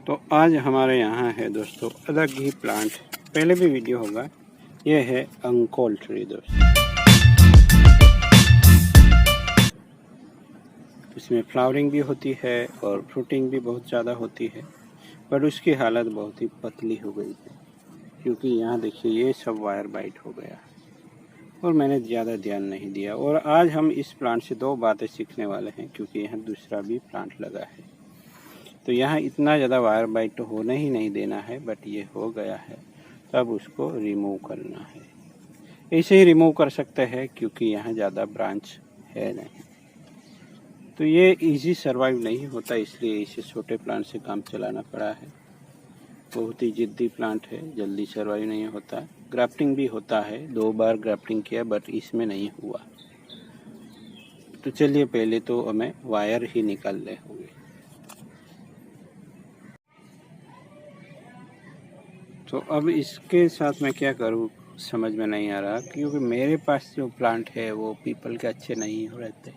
तो आज हमारे यहाँ है दोस्तों अलग ही प्लांट, पहले भी वीडियो होगा। ये है अंकोल ट्री दोस्तों। इसमें फ्लावरिंग भी होती है और फ्रूटिंग भी बहुत ज़्यादा होती है, पर उसकी हालत बहुत ही पतली हो गई है क्योंकि यहाँ देखिए ये सब वायर बाइट हो गया और मैंने ज़्यादा ध्यान नहीं दिया। और आज हम इस प्लांट से दो बातें सीखने वाले हैं क्योंकि यहाँ दूसरा भी प्लांट लगा है। तो यहाँ इतना ज़्यादा वायर बाइट तो होने ही नहीं देना है, बट ये हो गया है, तब उसको रिमूव करना है। ऐसे ही रिमूव कर सकते हैं क्योंकि यहाँ ज़्यादा ब्रांच है नहीं, तो ये इजी सर्वाइव नहीं होता, इसलिए इसे छोटे प्लांट से काम चलाना पड़ा है। बहुत ही जिद्दी प्लांट है, जल्दी सर्वाइव नहीं होता। ग्राफ्टिंग भी होता है, 2 बार ग्राफ्टिंग किया बट इसमें नहीं हुआ। तो चलिए पहले तो हमें वायर ही निकालने होंगे। तो अब इसके साथ मैं क्या करूँ समझ में नहीं आ रहा, क्योंकि मेरे पास जो प्लांट है वो पीपल के अच्छे नहीं हो रहते।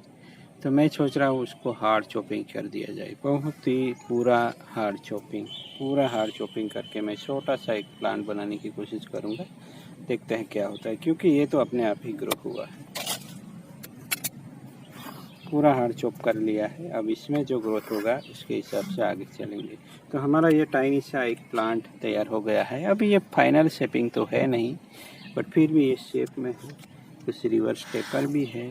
तो मैं सोच रहा हूँ उसको हार्ड चॉपिंग कर दिया जाए, बहुत ही पूरा हार्ड चॉपिंग करके मैं छोटा सा एक प्लांट बनाने की कोशिश करूँगा। देखते हैं क्या होता है, क्योंकि ये तो अपने आप ही ग्रो हुआ है। पूरा हार्ड चॉप कर लिया है, अब इसमें जो ग्रोथ होगा उसके हिसाब से आगे चलेंगे। तो हमारा ये टाइनी सा एक प्लांट तैयार हो गया है। अभी ये फाइनल शेपिंग तो है नहीं, बट फिर भी इस शेप में है। कुछ रिवर्स पेपर भी है,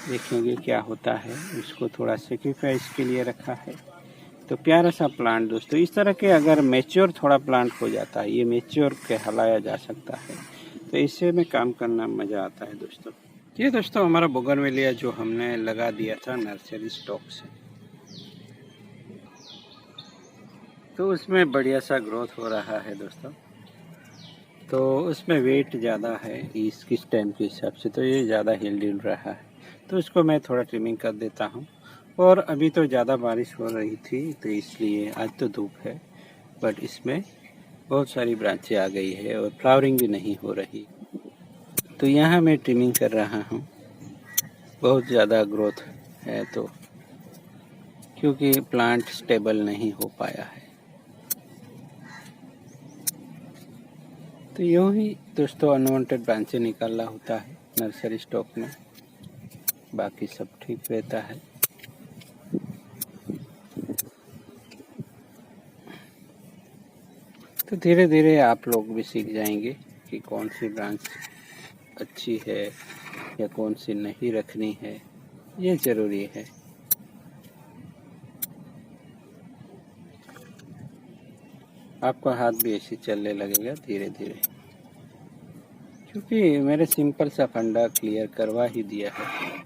देखेंगे क्या होता है। इसको थोड़ा सेक्रीफाइस के लिए रखा है। तो प्यारा सा प्लांट दोस्तों, इस तरह के अगर मैच्योर थोड़ा प्लांट हो जाता है, ये मैच्योर कहलाया जा सकता है, तो इससे में काम करना मज़ा आता है दोस्तों। ये दोस्तों हमारा बोगनवेलिया जो हमने लगा दिया था नर्सरी स्टॉक से, तो उसमें बढ़िया सा ग्रोथ हो रहा है दोस्तों। तो उसमें वेट ज़्यादा है इसकी स्टेम के हिसाब से, तो ये ज़्यादा हिल डुल रहा है, तो इसको मैं थोड़ा ट्रिमिंग कर देता हूँ। और अभी तो ज़्यादा बारिश हो रही थी तो इसलिए आज तो धूप है, बट इसमें बहुत सारी ब्रांचें आ गई है और फ्लावरिंग भी नहीं हो रही। तो यहाँ मैं ट्रिमिंग कर रहा हूँ, बहुत ज़्यादा ग्रोथ है तो, क्योंकि प्लांट स्टेबल नहीं हो पाया है। तो यूँ ही दोस्तों अनवांटेड ब्रांचें निकालना होता है नर्सरी स्टॉक में, बाकी सब ठीक रहता है। तो धीरे धीरे आप लोग भी सीख जाएंगे कि कौन सी ब्रांच अच्छी है या कौन सी नहीं रखनी है, ये ज़रूरी है। आपका हाथ भी ऐसे चलने लगेगा धीरे धीरे, क्योंकि मेरे सिंपल सा फंडा क्लियर करवा ही दिया है।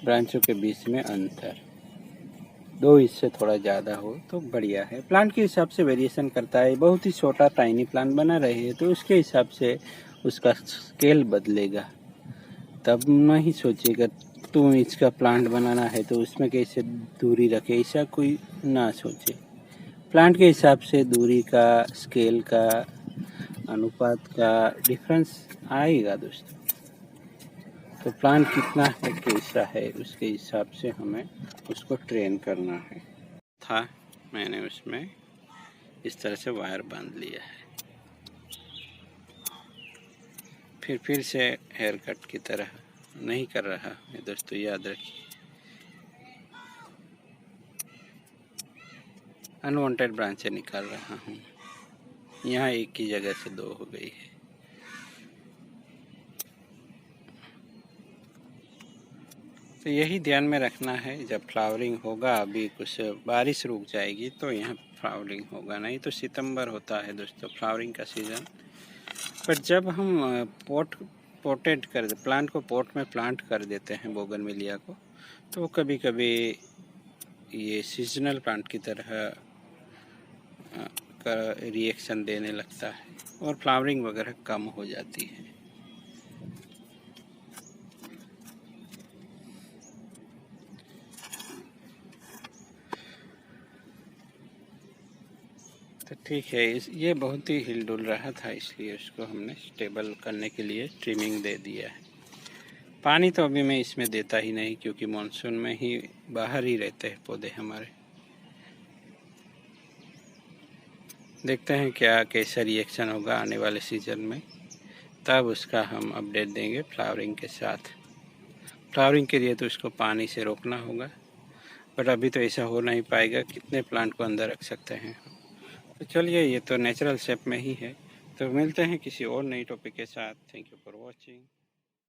ब्रांचों के बीच में अंतर 2 इससे थोड़ा ज़्यादा हो तो बढ़िया है। प्लांट के हिसाब से वेरिएशन करता है। बहुत ही छोटा टाइनी प्लांट बना रहे हैं तो उसके हिसाब से उसका स्केल बदलेगा। तब नहीं सोचेगा तुम इसका प्लांट बनाना है तो उसमें कैसे दूरी रखे, ऐसा कोई ना सोचे। प्लांट के हिसाब से दूरी का, स्केल का, अनुपात का डिफरेंस आएगा दोस्तों। तो प्लांट कितना है कैसा है उसके हिसाब से हमें उसको ट्रेन करना है। था मैंने उसमें इस तरह से वायर बांध लिया है, फिर से हेयर कट की तरह नहीं कर रहा है दोस्तों, याद रखिए। अनवांटेड ब्रांचें निकाल रहा हूँ, यहाँ एक ही जगह से 2 हो गई है। तो यही ध्यान में रखना है जब फ्लावरिंग होगा। अभी कुछ बारिश रुक जाएगी तो यहाँ फ्लावरिंग होगा, नहीं तो सितंबर होता है दोस्तों फ्लावरिंग का सीज़न। पर जब हम पोटेड कर दे प्लांट को, पोट में प्लांट कर देते हैं बोगनविलिया को, तो कभी कभी ये सीजनल प्लांट की तरह का रिएक्शन देने लगता है और फ्लावरिंग वगैरह कम हो जाती है। तो ठीक है, ये बहुत ही हिल डुल रहा था, इसलिए उसको हमने स्टेबल करने के लिए ट्रिमिंग दे दिया है। पानी तो अभी मैं इसमें देता ही नहीं क्योंकि मानसून में ही बाहर ही रहते हैं पौधे हमारे। देखते हैं क्या कैसा रिएक्शन होगा आने वाले सीज़न में, तब उसका हम अपडेट देंगे फ्लावरिंग के साथ। फ्लावरिंग के लिए तो इसको पानी से रोकना होगा, बट अभी तो ऐसा हो नहीं पाएगा, कितने प्लांट को अंदर रख सकते हैं। तो चलिए, ये तो नेचुरल शेप में ही है। तो मिलते हैं किसी और नई टॉपिक के साथ। Thank you for watching.